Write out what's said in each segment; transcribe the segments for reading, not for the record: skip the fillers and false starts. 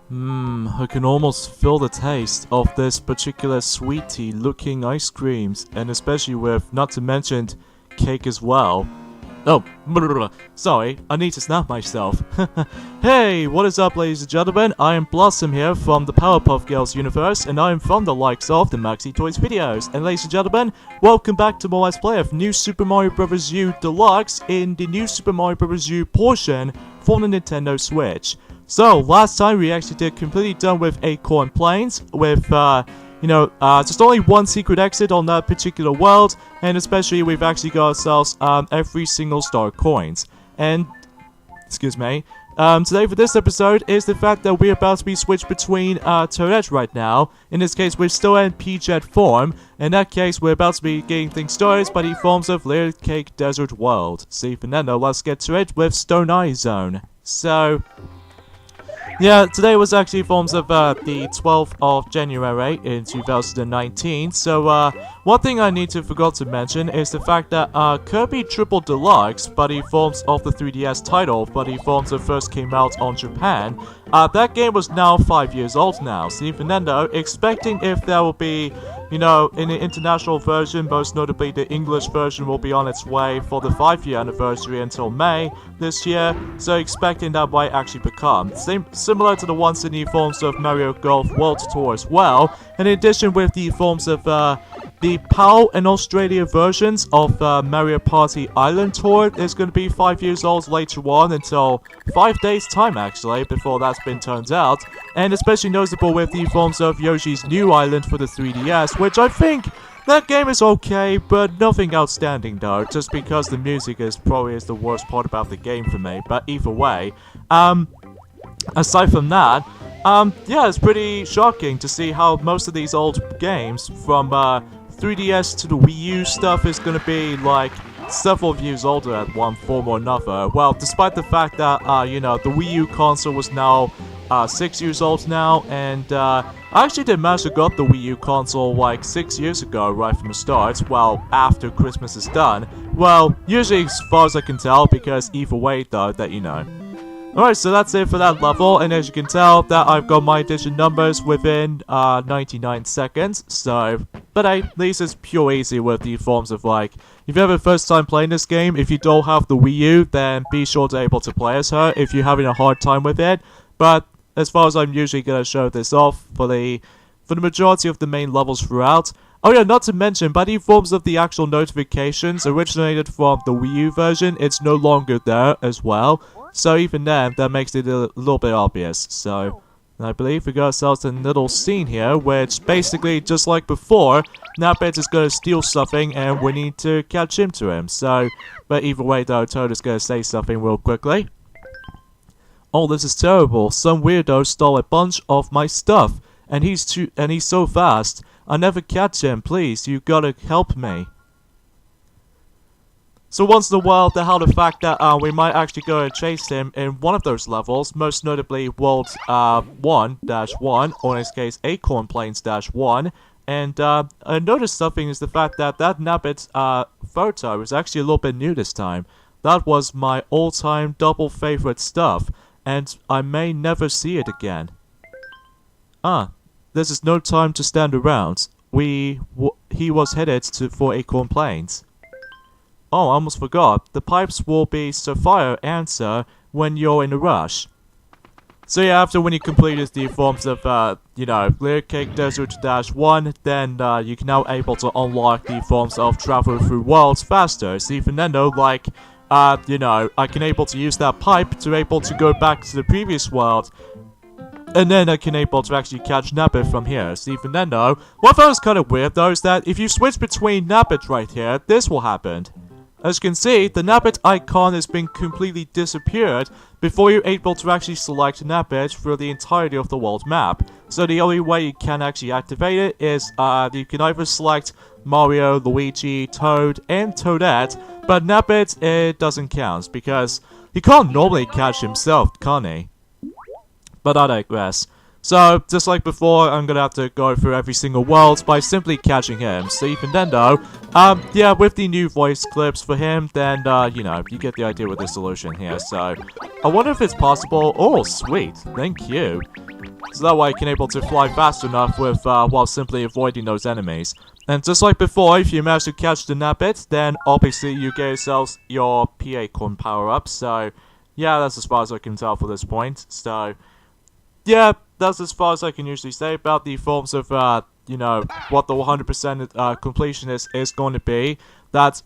I can almost feel the taste of this particular sweetie looking ice creams, and especially with, not to mention, cake as well. Oh, sorry, I need to snap myself. Hey, what is up, ladies and gentlemen? I am Blossom here from the Powerpuff Girls universe, and I am from the likes of the Maxi Toys videos. And ladies and gentlemen, welcome back to more Let's Play of New Super Mario Bros. U Deluxe in the New Super Mario Bros. U portion for the Nintendo Switch. So, last time we actually did completely done with Acorn Plains, with, just only one secret exit on that particular world, and especially we've actually got ourselves, every single star coins. And, excuse me, today for this episode is the fact that we're about to be switched between, Toadette right now. In this case, we're still in P-Jet form. In that case, we're about to be getting things started by the forms of Layer Cake Desert World. See, Fernando, let's get to it with Stone Eye Zone. So... yeah, today was actually forms of the 12th of January in 2019, so one thing I need to forgot to mention is the fact that Kirby Triple Deluxe, but the forms of the 3DS title, but the forms that first came out on Japan, that game was now 5 years old now. See, Fernando, expecting if there will be, in the international version, most notably the English version will be on its way for the 5-year anniversary until May this year, so expecting that might actually become similar to the ones in the forms of Mario Golf World Tour as well, in addition with the forms of the PAL and Australia versions of Mario Party Island Tour is going to be 5 years old later on until 5 days time actually before that's been turned out, and especially noticeable with the forms of Yoshi's New Island for the 3DS, which I think that game is okay, but nothing outstanding though, just because the music is probably the worst part about the game for me, but either way, aside from that, yeah, it's pretty shocking to see how most of these old games, from 3DS to the Wii U stuff, is gonna be like several years older at one form or another. Well, despite the fact that, the Wii U console was now 6 years old now, and I actually did manage to got the Wii U console like 6 years ago, right from the start, well, after Christmas is done. Well, usually as far as I can tell, because either way though, that you know. Alright, so that's it for that level, and as you can tell, that I've got my addition numbers within 99 seconds, so, but hey, at least it's pure easy with the forms of like, if you have a first time playing this game, if you don't have the Wii U, then be sure to able to play as her if you're having a hard time with it, but as far as I'm usually gonna show this off for the majority of the main levels throughout. Oh yeah, not to mention, by the forms of the actual notifications originated from the Wii U version, it's no longer there as well. So even then, that makes it a little bit obvious. So, I believe we got ourselves a little scene here, which basically, just like before, Nabbit is gonna steal something and we need to catch him to him. So, but either way though, Toad is gonna say something real quickly. Oh, this is terrible. Some weirdo stole a bunch of my stuff, and he's so fast. I'll never catch him, please, you gotta help me. So once in a while, they have the fact that we might actually go and chase him in one of those levels, most notably World 1-1, or in this case Acorn Plains-1, and I noticed something is the fact that Nabbit photo is actually a little bit new this time. That was my all-time double favorite stuff, and I may never see it again. This is no time to stand around. He was headed for Acorn Plains. Oh, I almost forgot. The pipes will be Sapphire answer when you're in a rush. So yeah, after when you completed the forms of, Layer Cake Desert-1, then you can now able to unlock the forms of travel through worlds faster. See, Fernando, like, I can able to use that pipe to able to go back to the previous world. And then I can able to actually catch Nabbit from here. See, Fernando, what I found was kind of weird though is that if you switch between Nabbit right here, this will happen. As you can see, the Nabbit icon has been completely disappeared before you're able to actually select Nabbit through the entirety of the world map. So the only way you can actually activate it is you can either select Mario, Luigi, Toad, and Toadette, but Nabbit, it doesn't count because he can't normally catch himself, can he? But I digress. So, just like before, I'm gonna have to go through every single world by simply catching him. So even then though, yeah, with the new voice clips for him, then, you get the idea with the solution here. So, I wonder if it's possible. Oh, sweet. Thank you. So that way you can able to fly fast enough with while simply avoiding those enemies. And just like before, if you manage to catch the Nabbit, then obviously you get yourselves your PA Corn power-up. So, yeah, that's as far as I can tell for this point. So, yeah, that's as far as I can usually say about the forms of, you know, what the 100% completion is going to be. That,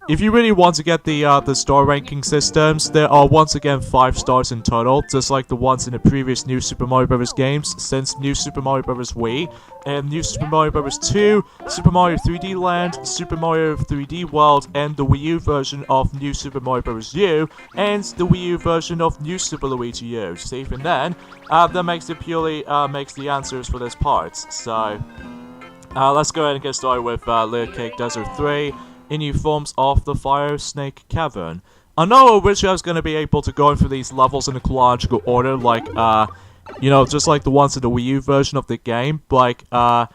if you really want to get the star ranking systems, there are once again 5 stars in total, just like the ones in the previous New Super Mario Bros. Games since New Super Mario Bros. Wii, and New Super Mario Bros. 2, Super Mario 3D Land, Super Mario 3D World, and the Wii U version of New Super Mario Bros. U, and the Wii U version of New Super Luigi U. So even then, that makes it purely makes the answers for this part. So let's go ahead and get started with Layer Cake Desert 3. In new forms of the Fire Snake Cavern. I know originally I was going to be able to go through these levels in a chronological order, like, you know, just like the ones in the Wii U version of the game, like, I'm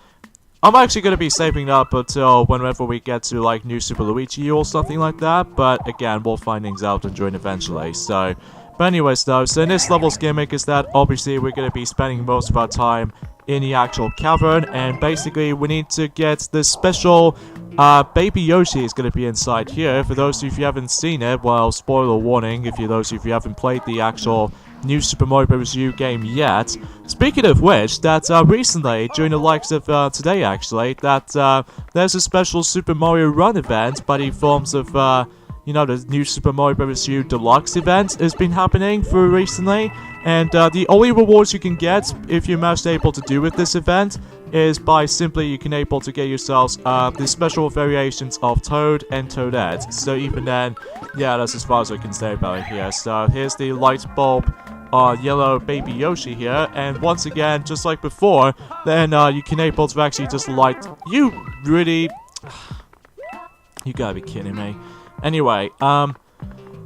actually going to be saving up until whenever we get to, like, New Super Luigi U or something like that, but again, we'll find things out and join eventually, so... But anyways, though, so in this level's gimmick is that, obviously, we're going to be spending most of our time in the actual cavern, and basically, we need to get this special... Baby Yoshi is going to be inside here. For those of you who haven't seen it, well, spoiler warning, if you those of you who haven't played the actual New Super Mario Bros. U game yet. Speaking of which, that recently, during the likes of today actually, that there's a special Super Mario Run event by the forms of, you know, the New Super Mario Bros. U Deluxe event has been happening for recently. And the only rewards you can get if you're most able to do with this event is by simply you can able to get yourselves the special variations of Toad and Toadette. So even then, yeah, that's as far as I can say about it here. So here's the light bulb yellow baby Yoshi here, and once again, just like before, then you can able to actually just light. You really, you gotta be kidding me. Anyway,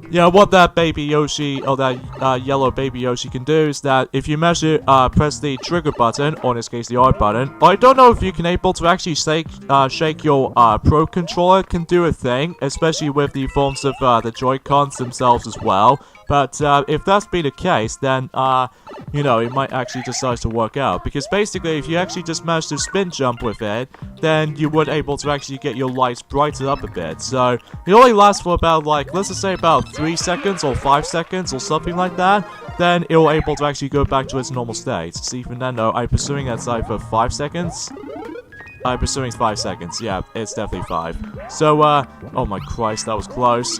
yeah, what that baby Yoshi, or that yellow baby Yoshi can do is that if you measure, press the trigger button, or in this case the R button, I don't know if you can able to actually shake your Pro Controller can do a thing, especially with the forms of the Joy-Cons themselves as well. But if that's been the case, then, you know, it might actually decide to work out. Because basically, if you actually just manage to spin jump with it, then you would able to actually get your lights brighten up a bit. So, it only lasts for about, like, let's just say about 3 seconds or 5 seconds or something like that. Then it will able to actually go back to its normal state. So even then, though, I'm pursuing that side for 5 seconds. I'm pursuing 5 seconds. Yeah, it's definitely 5. So, oh my Christ, that was close.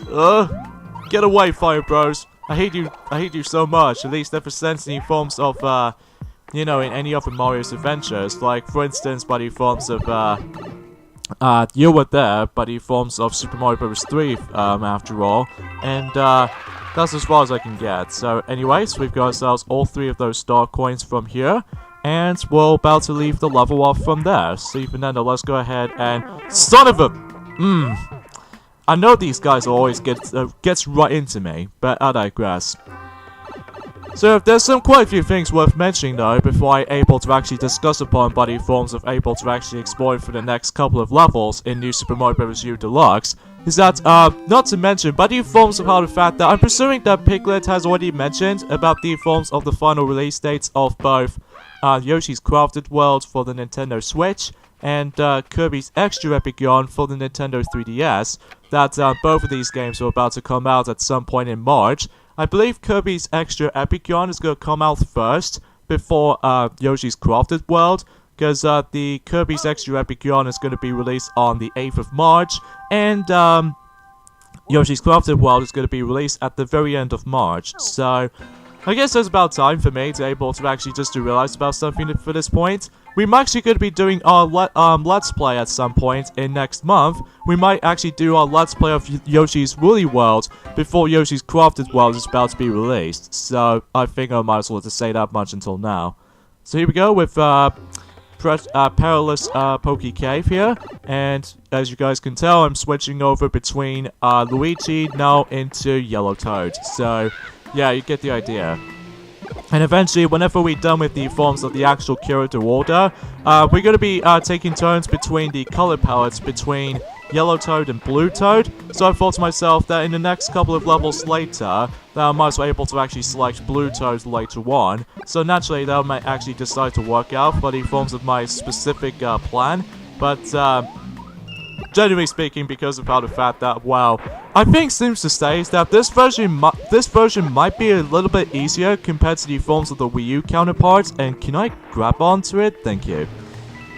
Get away, Fire Bros. I hate you so much, at least ever since any forms of, you know, in any other Mario's adventures, like, for instance, by the forms of, you were there, by the forms of Super Mario Bros. 3, after all, and, that's as far as I can get. So, anyways, we've got ourselves all 3 of those star coins from here, and we're about to leave the level off from there. So, even then, let's go ahead and... Son of a... I know these guys always gets right into me, but I digress. So there's quite a few things worth mentioning though before I'm able to actually discuss upon buddy forms of able to actually explore for the next couple of levels in New Super Mario Bros. U Deluxe. Is that, not to mention, buddy forms of how the fact that I'm presuming that Piglet has already mentioned about the forms of the final release dates of both Yoshi's Crafted World for the Nintendo Switch and Kirby's Extra Epic Yarn for the Nintendo 3DS, that both of these games are about to come out at some point in March. I believe Kirby's Extra Epic Yarn is going to come out first, before Yoshi's Crafted World, because the Kirby's Extra Epic Yarn is going to be released on the 8th of March, and Yoshi's Crafted World is going to be released at the very end of March, so... I guess there's about time for me to able to actually just to realize about something for this point. We're actually going to be doing our Let's Play at some point in next month. We might actually do our Let's Play of Yoshi's Woolly World before Yoshi's Crafted World is about to be released. So, I think I might as well just say that much until now. So here we go with Perilous Pokey Cave here. And as you guys can tell, I'm switching over between Luigi now into Yellow Toad. So... yeah, you get the idea. And eventually, whenever we're done with the forms of the actual character order, we're going to be taking turns between the color palettes between Yellow Toad and Blue Toad. So I thought to myself that in the next couple of levels later, that I might as well able to actually select Blue Toad later on. So naturally, that might actually decide to work out for the forms of my specific plan. But generally speaking, because of how the fact that, well, I think seems to say is that this version might be a little bit easier compared to the forms of the Wii U counterparts. And can I grab onto it? Thank you.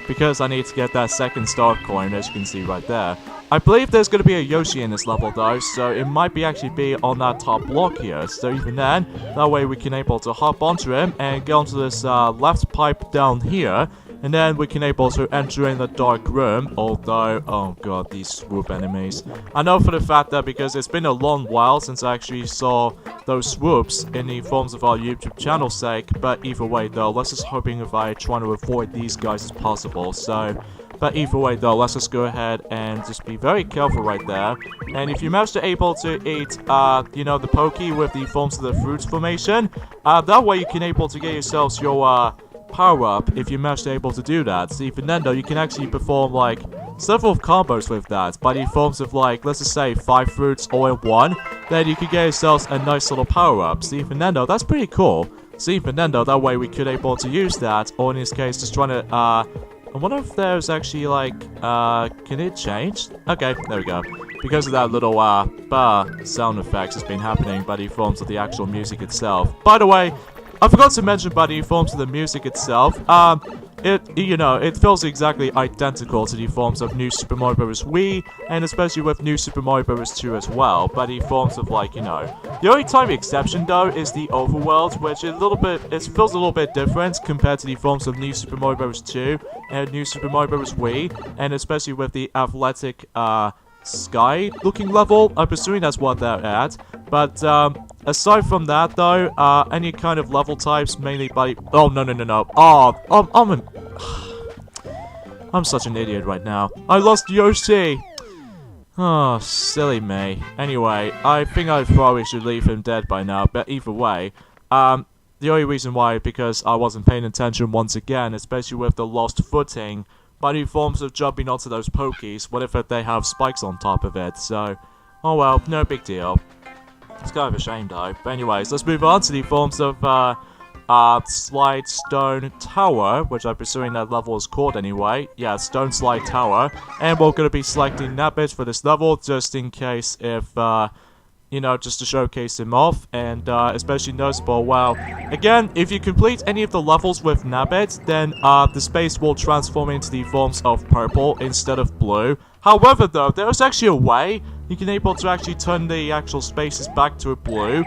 Because I need to get that second star coin, as you can see right there. I believe there's going to be a Yoshi in this level though, so it might be actually be on that top block here. So even then, that way we can able to hop onto him and get onto this left pipe down here. And then we can able to enter in the dark room, although, oh god, these swoop enemies. I know for the fact that because it's been a long while since I actually saw those swoops in the forms of our YouTube channel sake, but either way though, let's just hoping if I try to avoid these guys as possible, so... But either way though, let's just go ahead and just be very careful right there. And if you manage to able to eat, you know, the Pokey with the forms of the fruits formation, that way you can able to get yourselves your, power-up if you manage to able to do that. So even then though, you can actually perform like several combos with that by the forms of like, let's just say 5 fruits all in one, then you can get yourselves a nice little power-up. So even then though, that's pretty cool. So even then though, that way we could able to use that, or in this case just trying to I wonder if there's actually like can it change? Okay, there we go. Because of that little bar sound effects has been happening by the forms of the actual music itself. By the way, I forgot to mention by the forms of the music itself, it feels exactly identical to the forms of New Super Mario Bros. Wii, and especially with New Super Mario Bros. 2 as well, by the forms of like, you know. The only time exception though is the overworld, which is it feels a little bit different compared to the forms of New Super Mario Bros. 2 and New Super Mario Bros. Wii, and especially with the athletic, sky looking level. I'm assuming that's what they're at. But aside from that though, any kind of level types mainly by oh no. Oh, I'm such an idiot right now. I lost Yoshi. Oh, silly me. Anyway, I think I probably should leave him dead by now, but either way, the only reason why is because I wasn't paying attention once again, especially with the lost footing by new forms of jumping onto those pokies, what if they have spikes on top of it, so... Oh well, no big deal. It's kind of a shame though. But anyways, let's move on to the forms of, Slide Stone Tower, which I'm presuming that level is called anyway. Yeah, Stone Slide Tower. And we're gonna be selecting that bit for this level, just in case if, you know, just to showcase him off, and especially noticeable, well, again, if you complete any of the levels with Nabbit, then the space will transform into the forms of purple instead of blue. However though, there's actually a way you can able to actually turn the actual spaces back to a blue.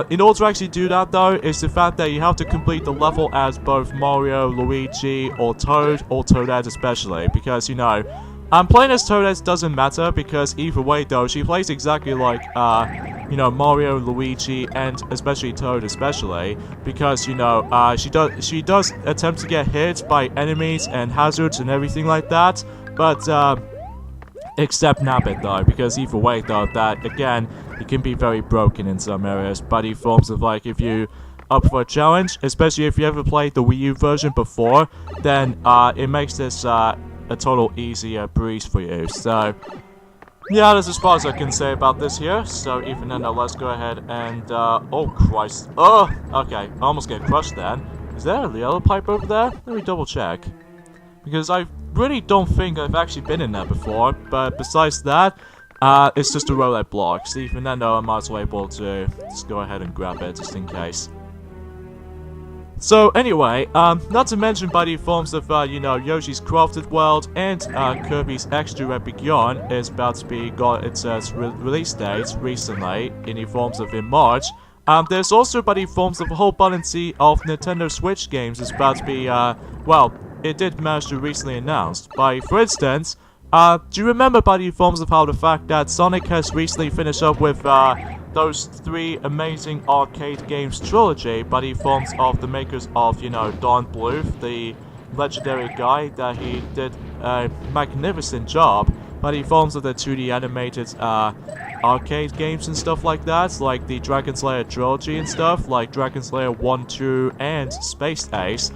In order to actually do that though, is the fact that you have to complete the level as both Mario, Luigi, or Toadette especially, because, you know, playing as Toadette doesn't matter, because either way though, she plays exactly like, you know, Mario, Luigi, and especially Toad especially, because, you know, she does attempt to get hit by enemies and hazards and everything like that, but, except Nabbit though, because either way though, that, again, it can be very broken in some areas, but in forms of like, if you up for a challenge, especially if you ever played the Wii U version before, then, it makes this, a total easy breeze for you. So yeah, that's as far as I can say about this here. So even then, let's go ahead and oh Christ, oh okay, I almost get crushed then. Is there a yellow pipe over there? Let me double check, because I really don't think I've actually been in there before. But besides that, it's just a roulette block. So even then though, I might as well able to just go ahead and grab it just in case. So anyway, not to mention by the forms of, you know, Yoshi's Crafted World and Kirby's Extra Epic Yarn is about to be got its release date recently in the forms of in March. There's also by the forms of a whole bunch of Nintendo Switch games is about to be, well, it did manage to recently announced. By, for instance, do you remember by the forms of how the fact that Sonic has recently finished up with, those 3 amazing arcade games trilogy by the forms of the makers of, you know, Don Bluth, the legendary guy, that he did a magnificent job by the forms of the 2D animated arcade games and stuff like that, like the Dragon Slayer trilogy and stuff, like Dragon Slayer 1, 2, and Space Ace.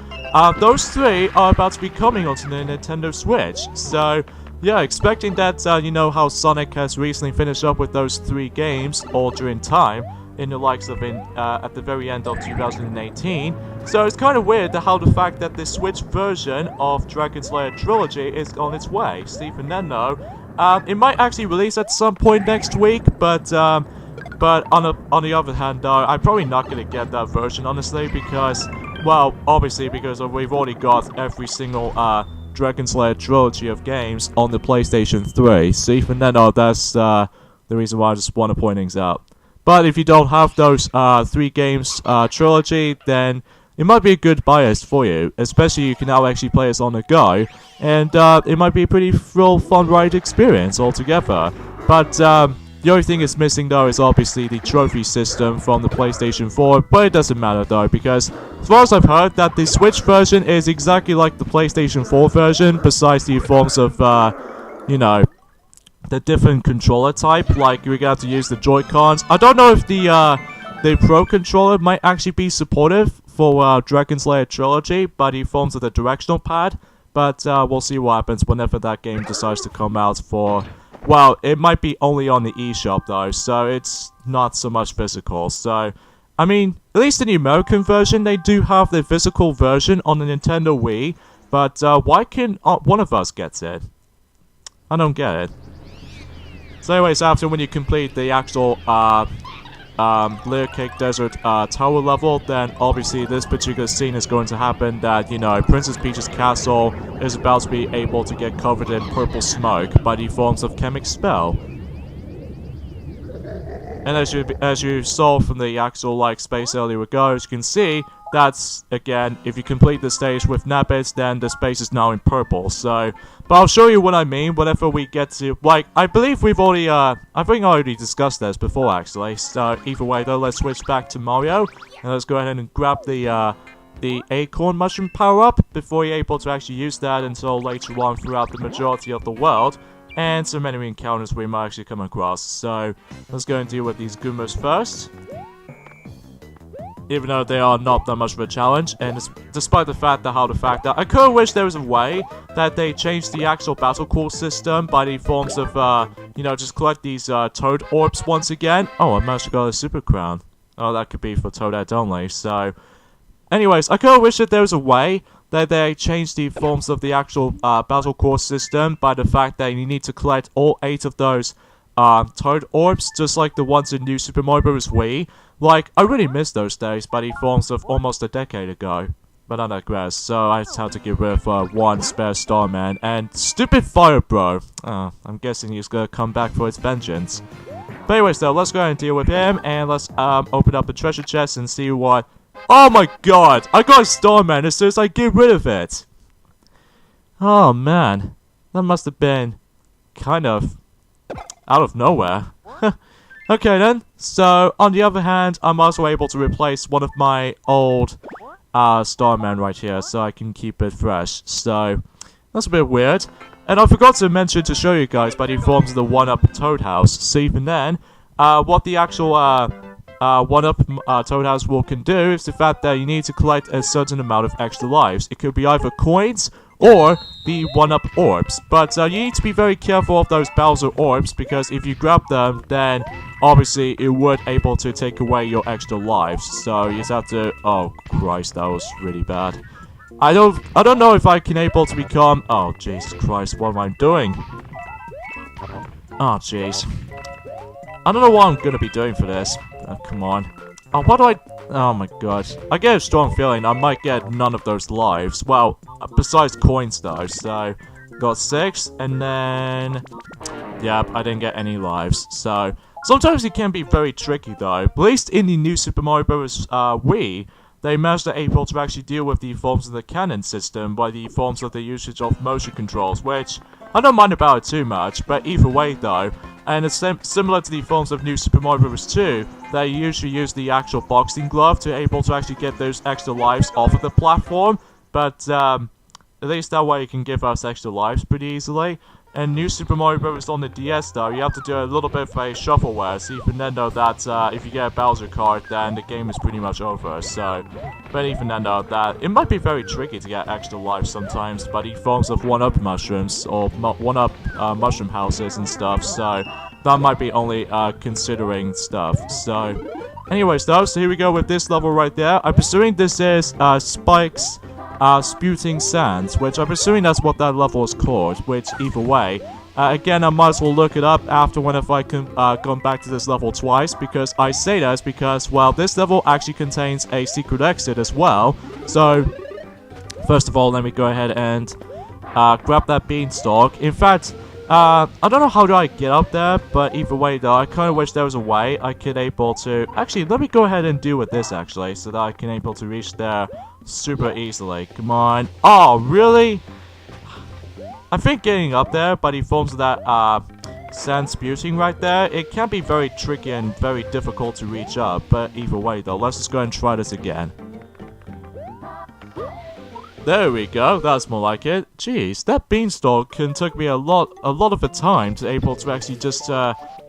Those 3 are about to be coming onto the Nintendo Switch, so Yeah, expecting that, you know how Sonic has recently finished up with those 3 games all during time, in the likes of at the very end of 2018. So it's kind of weird how the fact that the Switch version of Dragon Slayer Trilogy is on its way. Stephen Neno, it might actually release at some point next week, but on the other hand, though, I'm probably not gonna get that version honestly because, well, obviously because we've already got every single Dragon Slayer trilogy of games on the PlayStation 3. So even then, that's the reason why I just want to point things out. But if you don't have those 3 games trilogy, then it might be a good bias for you. Especially you can now actually play it on the go, and it might be a pretty fun ride experience altogether. But the only thing it's missing though is obviously the trophy system from the PlayStation 4, but it doesn't matter though because as far as I've heard that the Switch version is exactly like the PlayStation 4 version besides the forms of, you know, the different controller type, like we got to use the Joy-Cons. I don't know if the Pro controller might actually be supportive for Dragon Slayer Trilogy by the forms of the directional pad, but we'll see what happens whenever that game decides to come out for... Well, it might be only on the eShop though, so it's not so much physical. So, I mean, at least in the American version, they do have the physical version on the Nintendo Wii, but why can one of us get it? I don't get it. So anyways, after when you complete the actual Layer Cake Desert tower level, then obviously this particular scene is going to happen that, you know, Princess Peach's castle is about to be able to get covered in purple smoke by the forms of Chemic Spell. And as you saw from the actual, like, space earlier ago, as you can see, that's, again, if you complete the stage with Nabbit, then the space is now in purple, so... But I'll show you what I mean whenever we get to... Like, I believe we've already, I think I already discussed this before, actually. So, either way, though, let's switch back to Mario. And let's go ahead and grab the Acorn Mushroom power-up before you're able to actually use that until later on throughout the majority of the world. And some enemy encounters we might actually come across. So, let's go and deal with these Goombas first. Even though they are not that much of a challenge, and despite the fact that I could wish there was a way that they changed the actual battle core system by the forms of, you know, just collect these Toad Orbs once again. Oh, I managed to get a Super Crown. Oh, that could be for Toadette only, so... Anyways, I could wish that there was a way that they changed the forms of the actual battle core system by the fact that you need to collect all 8 of those Toad Orbs, just like the ones in New Super Mario Bros. Wii. Like, I really miss those days by the forms of almost a decade ago. But I digress, so I just had to get rid of one spare Starman. And stupid Fire Bro! I'm guessing he's gonna come back for his vengeance. But anyways though, let's go ahead and deal with him, and let's open up the treasure chest and see what... Oh my god! I got a Starman as soon as I get rid of it! Oh man, that must have been kind of out of nowhere. Okay then, so on the other hand, I'm also able to replace one of my old Starman right here, so I can keep it fresh. So, that's a bit weird. And I forgot to mention to show you guys by the forms of the 1-up Toad House. So even then, what the actual 1-up Toad House can do is the fact that you need to collect a certain amount of extra lives. It could be either coins or the 1-up orbs. But you need to be very careful of those Bowser orbs, because if you grab them, then obviously it would able to take away your extra lives. So you just have to... Oh Christ, that was really bad. I don't know if I can able to become... Oh Jesus Christ, what am I doing? Oh jeez. I don't know what I'm gonna be doing for this. Oh, come on. Oh, what do I... Oh my gosh. I get a strong feeling I might get none of those lives. Well, besides coins though, so... Got 6, and then... Yep, I didn't get any lives, so... Sometimes it can be very tricky though. At least in the New Super Mario Bros. Wii, they managed to able to actually deal with the forms of the cannon system by the forms of the usage of motion controls, which... I don't mind about it too much, but either way though, and it's similar to the forms of New Super Mario Bros. 2, they usually use the actual boxing glove to able to actually get those extra lives off of the platform, but at least that way you can give us extra lives pretty easily. And New Super Mario Bros. On the DS, though, you have to do a little bit of a shuffleware, so you can then know that if you get a Bowser card, then the game is pretty much over. So, but even then, though, that it might be very tricky to get extra lives sometimes, but in forms of 1-up mushrooms or 1-up mushroom houses and stuff. So that might be only considering stuff. So, anyways, though, so here we go with this level right there. I'm presuming this is Spike's Spewing Sands, which I'm presuming that's what that level is called, which either way, again, I might as well look it up after whenever I can gone back to this level twice, because I say that is because, well, this level actually contains a secret exit as well. So, first of all, let me go ahead and grab that beanstalk. In fact, I don't know how do I get up there, but either way though, I kind of wish there was a way I could able to... Actually, let me go ahead and do with this actually, so that I can able to reach there super easily. Come on. Oh, really? I think getting up there by the forms of that sand spewing right there, it can be very tricky and very difficult to reach up, but either way though, let's just go and try this again. There we go, that's more like it. Jeez, that beanstalk can took me a lot of the time to able to actually just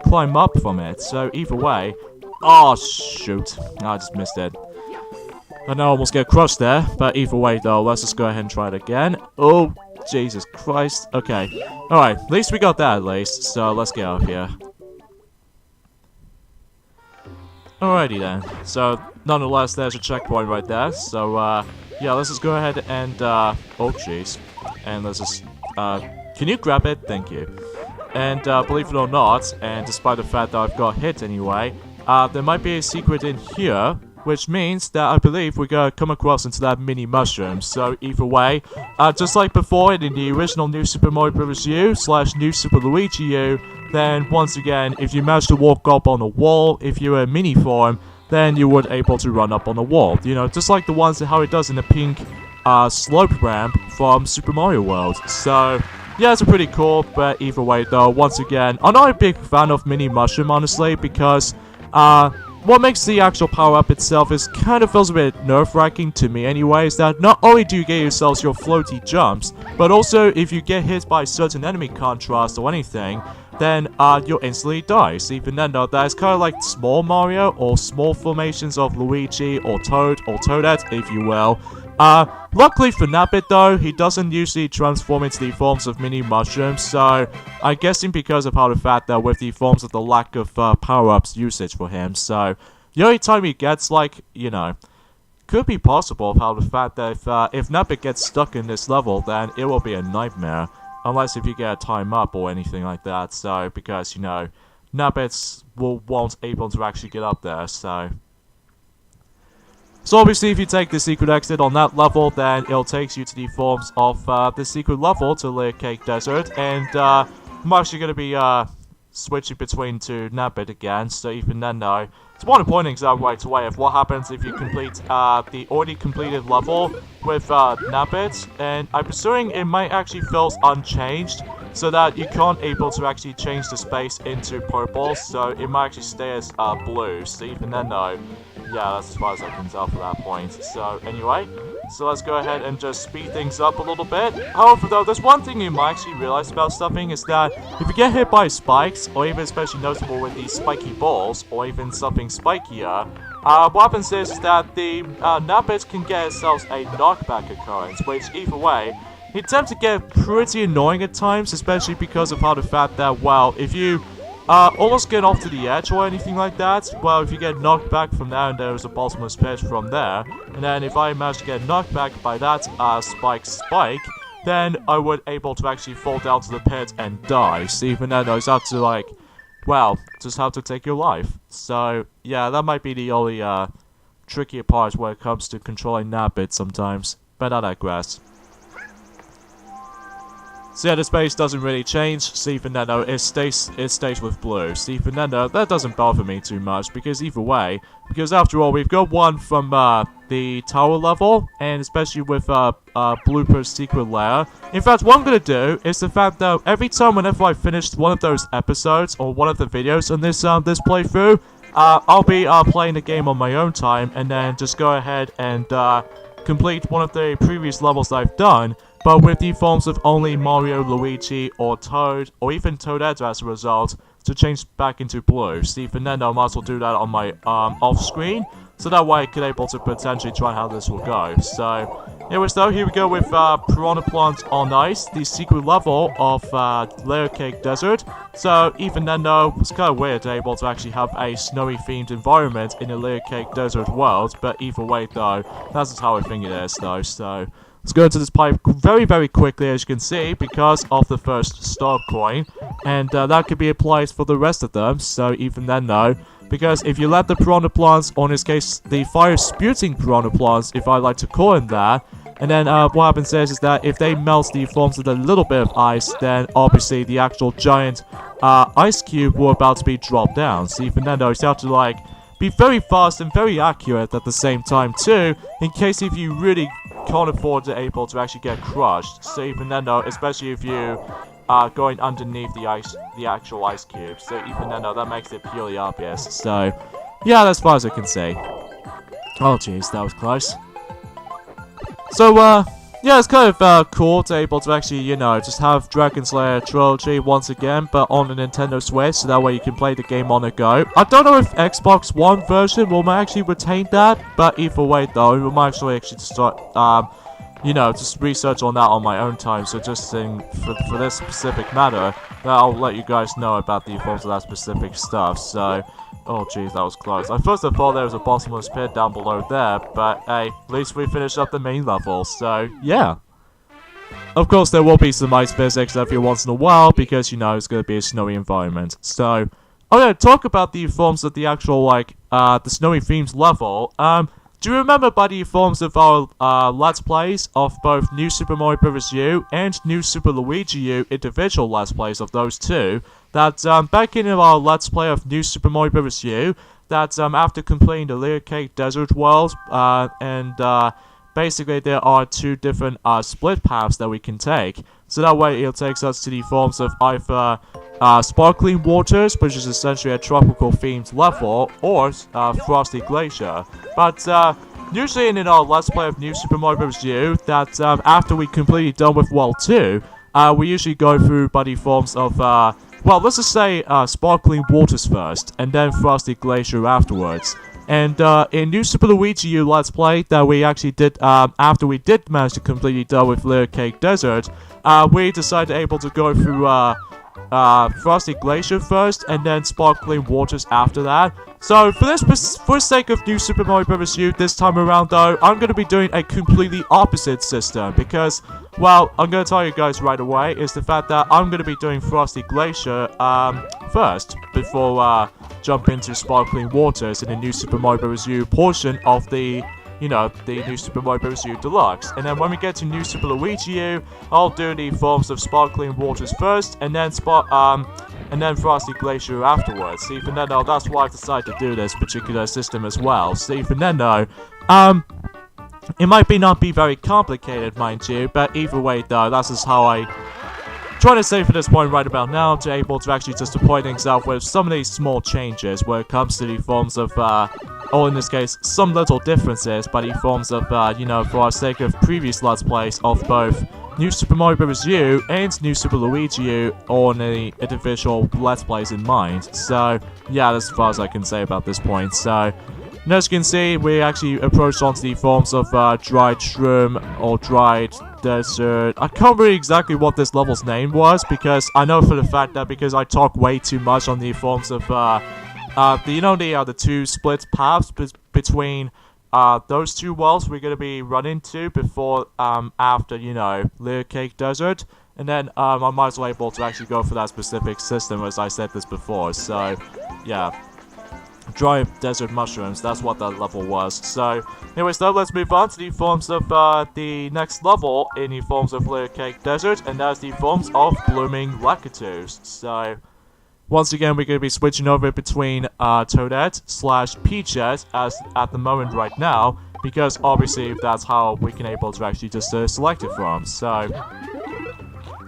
climb up from it. So either way, oh shoot, I just missed it. I know I almost get crushed there, but either way though, let's just go ahead and try it again. Oh, Jesus Christ. Okay, alright, at least we got that at least, so let's get out of here. Alrighty then, so nonetheless there's a checkpoint right there, so yeah, let's just go ahead and oh jeez, and let's just can you grab it? Thank you. And believe it or not, and despite the fact that I've got hit anyway, there might be a secret in here, which means that I believe we're gonna come across into that mini mushroom. So either way, just like before in the original New Super Mario Bros. U / New Super Luigi U, then once again, if you manage to walk up on a wall, if you're in mini form, then you would able to run up on the wall. You know, just like the ones that how it does in the pink slope ramp from Super Mario World. So yeah, it's pretty cool, but either way though, once again, I'm not a big fan of mini mushroom honestly, because what makes the actual power-up itself is kind of feels a bit nerve-wracking to me anyway, is that not only do you get yourselves your floaty jumps, but also if you get hit by certain enemy contrast or anything, then you'll instantly die. So even then though, that is kind of like small Mario or small formations of Luigi or Toad or Toadette, if you will. Luckily for Nabbit though, he doesn't usually transform into the forms of mini mushrooms, so I'm guessing because of how the fact that with the forms of the lack of power-ups usage for him, so the only time he gets like, you know, could be possible how the fact that if Nabbit gets stuck in this level, then it will be a nightmare, unless if you get a time up or anything like that, so because, you know, Nabbits won't able to actually get up there, so... So obviously if you take the secret exit on that level, then it'll take you to the forms of the secret level to Layer Cake Desert, and I'm actually going to be switching between to Nabbit again, so even then though, it's one pointing out right away of what happens if you complete the already completed level with Nabbit, and I'm assuming it might actually feel unchanged, so that you can't able to actually change the space into purple, so it might actually stay as blue, so even then though, yeah, that's as far as I can tell for that point. So anyway, so let's go ahead and just speed things up a little bit. However though, there's one thing you might actually realize about stuffing is that if you get hit by spikes, or even especially notable with these spiky balls, or even something spikier, what happens is that the Nabbit can get itself a knockback occurrence, which either way, it tends to get pretty annoying at times, especially because of how the fact that, well, if you almost get off to the edge or anything like that, well, if you get knocked back from there and there's a bottomless pit from there, and then if I manage to get knocked back by that spike, then I would able to actually fall down to the pit and die. So even then, I was have to like, well, just have to take your life. So yeah, that might be the only trickier part when it comes to controlling Nabbit sometimes, but I digress. So yeah, the space doesn't really change. See Fernando, it stays with blue. See Fernando, that doesn't bother me too much because either way, because after all, we've got one from the tower level, and especially with Blooper's secret lair. In fact, what I'm gonna do is the fact that every time whenever I finish one of those episodes or one of the videos on this this playthrough, I'll be playing the game on my own time, and then just go ahead and complete one of the previous levels that I've done, but with the forms of only Mario, Luigi, or Toad, or even Toadette as a result, to change back into blue. See, Fernando might as well do that on my off-screen, so that way I could able to potentially try how this will go. So, anyways though, here we go with Piranha Plant on Ice, the secret level of Layer Cake Desert. So, even then though, it's kind of weird to able to actually have a snowy themed environment in a Layer Cake Desert world, but either way though, that's just how I think it is though, so... Let's go into this pipe very, very quickly, as you can see, because of the first star coin. And that could be applied for the rest of them, so even then though. Because if you let the piranha plants, or in this case, the fire-sputing piranha plants, if I like to call them that, and then what happens is that if they melt the forms with a little bit of ice, then obviously the actual giant ice cube will about to be dropped down. So even then though, you have to like be very fast and very accurate at the same time too, in case if you really can't afford to able to actually get crushed. So even then though, especially if you are going underneath the actual ice cube. So even then though, that makes it purely obvious. So yeah, that's as far as I can say. Oh jeez, that was close. So yeah, it's kind of cool to able to actually, you know, just have Dragon Slayer Trilogy once again, but on the Nintendo Switch, so that way you can play the game on the go. I don't know if Xbox One version will actually retain that, but either way though, we might actually start, you know, just research on that on my own time. So just saying, for this specific matter, I'll let you guys know about the forms of that specific stuff. So, oh jeez, that was close. At first I thought there was a bottomless pit down below there, but hey, at least we finished up the main level, so yeah. Of course, there will be some ice physics every once in a while, because, you know, it's going to be a snowy environment. So, I'm going to talk about the forms of the actual, like, the snowy themes level. Do you remember by the forms of our Let's Plays of both New Super Mario Bros. U and New Super Luigi U individual Let's Plays of those two, that back in our Let's Play of New Super Mario Bros. U, that after completing the Layer Cake Desert world, basically there are two different split paths that we can take. So that way it takes us to the forms of either Sparkling Waters, which is essentially a tropical themed level, or Frosty Glacier. But usually in our Let's Play of New Super Mario Bros. U, that after we completely done with World 2, we usually go through by the forms of, well, let's just say Sparkling Waters first, and then Frosty Glacier afterwards. And in New Super Luigi U Let's Play that we actually did, after we did manage to completely done with Layer Cake Desert, we decided able to go through Frosty Glacier first, and then Sparkling Waters after that. So, for the sake of New Super Mario Bros. U this time around though, I'm going to be doing a completely opposite system, because, well, I'm going to tell you guys right away, is the fact that I'm going to be doing Frosty Glacier, first, before, jump into Sparkling Waters in the New Super Mario Bros. U portion of the, you know, the New Super Mario Bros. U Deluxe. And then when we get to New Super Luigi U, I'll do the forms of Sparkling Waters first, and then Frosty Glacier afterwards. So even then though, that's why I've decided to do this particular system as well. So even then though, it might not be very complicated, mind you, but either way though, that's just how I trying to say for this point right about now, to able to actually just to point things out with some of these small changes when it comes to the forms of, or in this case, some little differences by the forms of, you know, for our sake of previous Let's Plays of both New Super Mario Bros. U and New Super Luigi U on the individual Let's Plays in mind. So, yeah, that's as far as I can say about this point. So, and as you can see, we actually approached onto the forms of dried shroom or dried desert. I can't remember exactly what this level's name was, because I know for the fact that because I talk way too much on the forms of the two split paths between those two worlds we're gonna be running to before after, you know, Layer Cake Desert. And then I might as well able to actually go for that specific system, as I said this before. So yeah, dry desert mushrooms, that's what that level was. So anyways though, let's move on to the forms of the next level in the forms of Layer Cake Desert, and that's the forms of Blooming Lakitus. So once again, we're going to be switching over between Toadette / Peachette as at the moment right now, because obviously that's how we can able to actually just select it from. So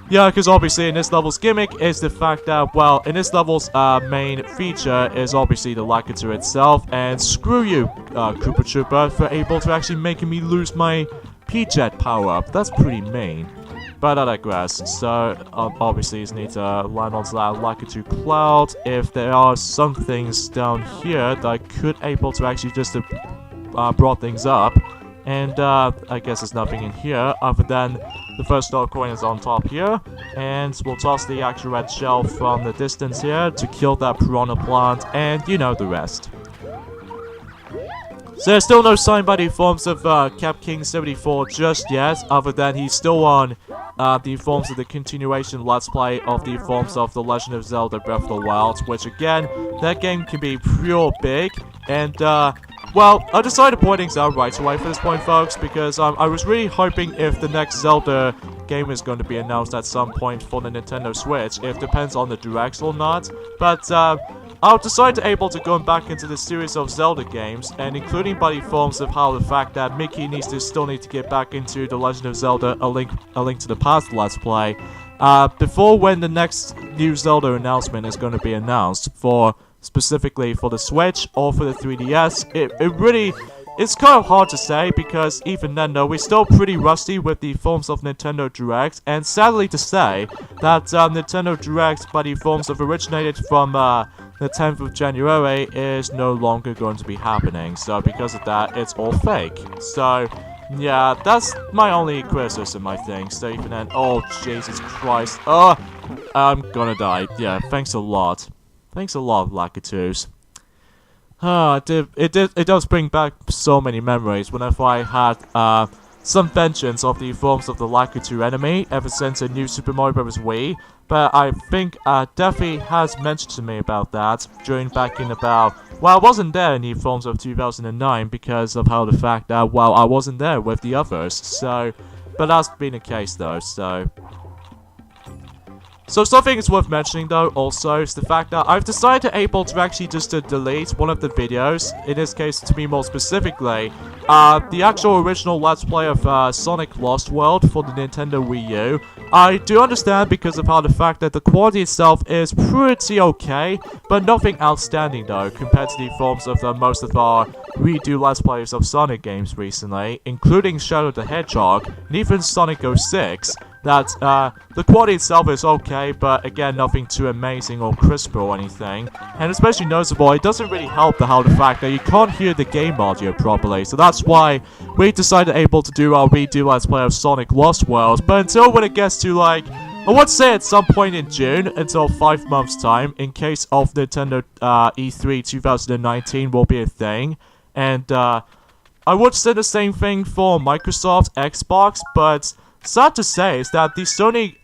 yeah, because obviously in this level's gimmick is the fact that, well, in this level's main feature is obviously the Lakitu itself, and screw you, Koopa Troopa, for able to actually making me lose my Peachette power-up. That's pretty mean. But I digress. So, obviously, you just need to land onto that Lakitu cloud. If there are some things down here that I could able to actually just brought things up. And I guess there's nothing in here other than the first star coin is on top here. And we'll toss the actual red shell from the distance here to kill that piranha plant, and you know the rest. So there's still no sign by the forms of Cap King 74 just yet, other than he's still on the forms of the continuation Let's Play of the forms of The Legend of Zelda Breath of the Wild, which again, that game can be pure big, and well, I decided to point things out right away for this point, folks, because I was really hoping if the next Zelda game is going to be announced at some point for the Nintendo Switch, it depends on the Deluxe or not, but I'll decide to able to go back into the series of Zelda games, and including by the forms of how the fact that Mickey still need to get back into The Legend of Zelda A Link to the Past Let's Play, before when the next new Zelda announcement is going to be announced for specifically for the Switch or for the 3DS. It's kind of hard to say, because even then though, we're still pretty rusty with the forms of Nintendo Direct, and sadly to say that Nintendo Direct by the forms of originated from the 10th of January is no longer going to be happening, so because of that it's all fake. So yeah, that's my only criticism, I think. So even then, oh Jesus Christ, I'm gonna die. Yeah, thanks a lot. Thanks a lot, Lakitus. It does bring back so many memories whenever I had some vengeance of the forms of the Lakitu enemy ever since a new Super Mario Bros. Wii. But I think Defi has mentioned to me about that during back in about, well, I wasn't there in the forms of 2009 because of how the fact that, well, I wasn't there with the others. So, but that's been the case though, So something is worth mentioning though also is the fact that I've decided to able to actually just delete one of the videos, in this case to be more specifically, the actual original Let's Play of Sonic Lost World for the Nintendo Wii U. I do understand because of how the fact that the quality itself is pretty okay, but nothing outstanding though compared to the forms of most of our redo Let's Plays of Sonic games recently, including Shadow the Hedgehog and even Sonic 06. That the quality itself is okay, but again, nothing too amazing or crisp or anything. And especially noticeable, it doesn't really help the fact that you can't hear the game audio properly. So that's why we decided able to do our redo Let's Play of Sonic Lost World. But until when it gets to like, I would say at some point in June, until 5 months time, in case of Nintendo E3 2019 will be a thing. And I would say the same thing for Microsoft, Xbox, but sad to say is that the Sony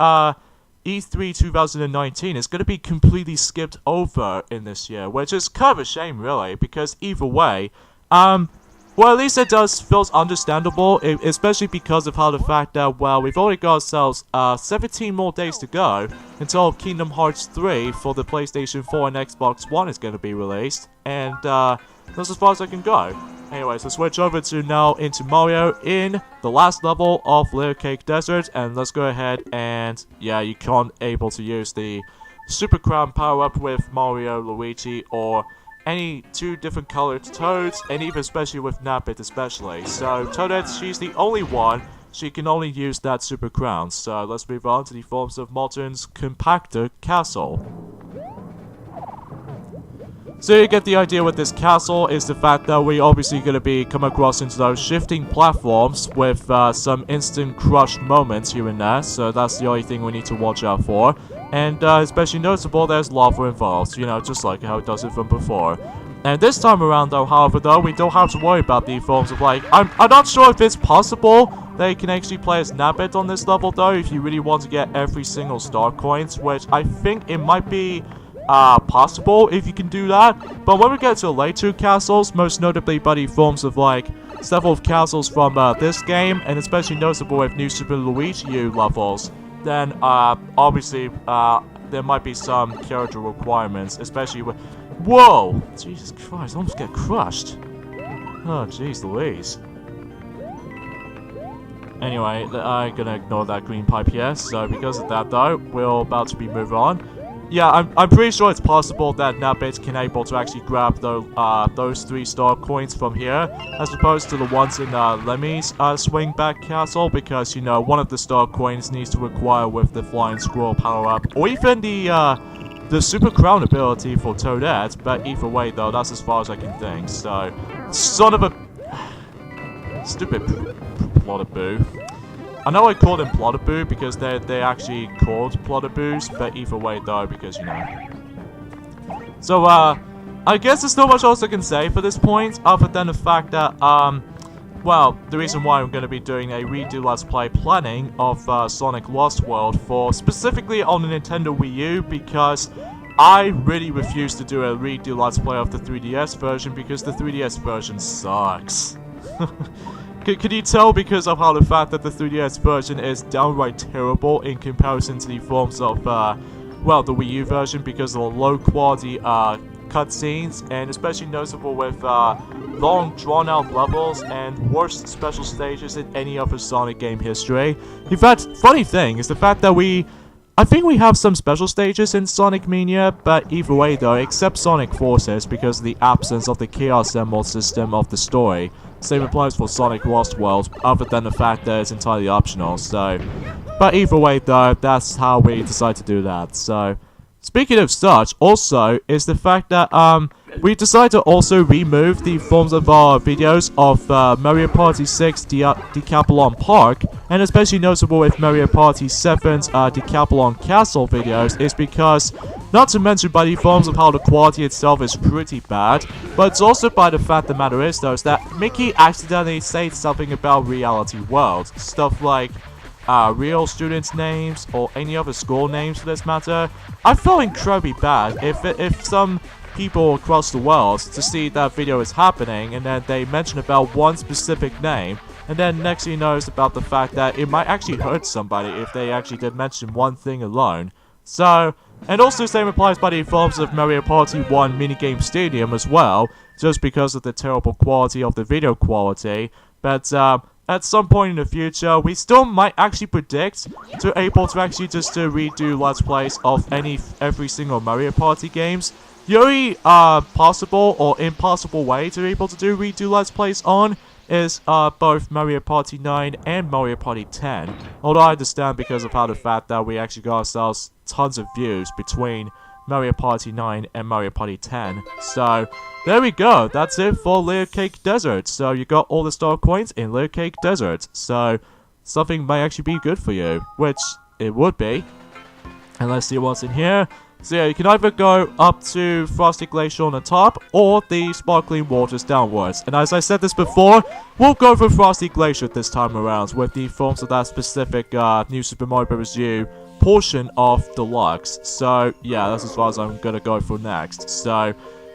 E3 2019 is going to be completely skipped over in this year, which is kind of a shame really, because either way, well, at least it does feels understandable, especially because of how the fact that, well, we've already got ourselves 17 more days to go until Kingdom Hearts 3 for the PlayStation 4 and Xbox One is going to be released, and that's as far as I can go. Anyways, let's switch over to now into Mario in the last level of Layer Cake Desert, and let's go ahead and, yeah, you can't able to use the Super Crown power-up with Mario, Luigi, or any two different colored Toads, and even especially with Nabbit especially. So, Toadette, she's the only one, she can only use that Super Crown. So, let's move on to the forms of Molten's Compactor Castle. So you get the idea with this castle is the fact that we're obviously going to be coming across into those shifting platforms with some instant crush moments here and there, so that's the only thing we need to watch out for. And especially noticeable, there's lava involved, you know, just like how it does it from before. And this time around though, however though, we don't have to worry about the forms of like, I'm not sure if it's possible that you can actually play as Nabbit on this level though, if you really want to get every single star coins, which I think it might be possible if you can do that. But when we get to the later castles, most notably by the forms of like several castles from this game, and especially noticeable with New Super Luigi U levels, then obviously there might be some character requirements, especially with, whoa, Jesus Christ, I almost get crushed. Oh jeez Louise. Anyway, I'm gonna ignore that green pipe here, so because of that though, we're about to be moving on. yeah, I'm pretty sure it's possible that NetBits can able to actually grab those 3-star coins from here, as opposed to the ones in Lemmy's Swingback Castle, because, you know, one of the star coins needs to acquire with the Flying Squirrel power-up, or even the Super Crown ability for Toadette, but either way, though, that's as far as I can think, so... Son of a... Stupid Plottaboo. I know I called them Plottaboo because they're actually called Plottaboos, but either way though, because, you know. So, I guess there's not much else I can say for this point, other than the fact that, well, the reason why I'm going to be doing a redo Let's Play planning of Sonic Lost World for specifically on the Nintendo Wii U, because I really refuse to do a redo Let's Play of the 3DS version because the 3DS version sucks. Can you tell because of how the fact that the 3DS version is downright terrible in comparison to the forms of, well, the Wii U version because of the low quality cutscenes, and especially noticeable with long drawn out levels and worst special stages in any other Sonic game history. In fact, funny thing is the fact that I think we have some special stages in Sonic Mania, but either way though, except Sonic Forces because of the absence of the Chaos Emerald system of the story. Same applies for Sonic Lost World, other than the fact that it's entirely optional, so... But either way though, that's how we decide to do that, so... Speaking of such, also, is the fact that, we decided to also remove the forms of our videos of Mario Party 6 Decathlon Park, and especially noticeable with Mario Party 7's Decathlon Castle videos is because, not to mention by the forms of how the quality itself is pretty bad, but it's also by the fact the matter is though is that Mickey accidentally said something about Reality World, stuff like real students' names or any other school names for this matter. I feel incredibly bad if some people across the world to see that video is happening and then they mention about one specific name, and then next thing you know is about the fact that it might actually hurt somebody if they actually did mention one thing alone. So, and also the same applies by the forms of Mario Party 1 Minigame Stadium as well, just because of the terrible quality of the video quality, but at some point in the future, we still might actually predict to able to actually just redo Let's Plays of every single Mario Party games. The only possible or impossible way to be able to redo Let's Plays on is both Mario Party 9 and Mario Party 10. Although I understand because of how the fact that we actually got ourselves tons of views between Mario Party 9 and Mario Party 10. So, there we go. That's it for Layer Cake Desert. So, you got all the star coins in Layer Cake Desert. So, something might actually be good for you. Which, it would be. And let's see what's in here. So yeah, you can either go up to Frosty Glacier on the top, or the Sparkling Waters downwards. And as I said this before, we'll go for Frosty Glacier this time around, with the forms of that specific New Super Mario Bros. U portion of Deluxe. So yeah, that's as far as I'm gonna go for next. So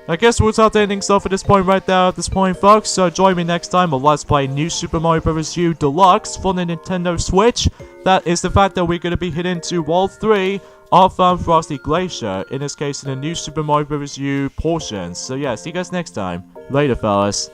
I guess we'll start ending stuff at this point right there at this point, folks. So join me next time on Let's Play New Super Mario Bros. U Deluxe for the Nintendo Switch. That is the fact that we're gonna be heading to World 3 of Frosty Glacier, in this case in the New Super Mario Bros. U portion. So yeah, see you guys next time. Later, fellas.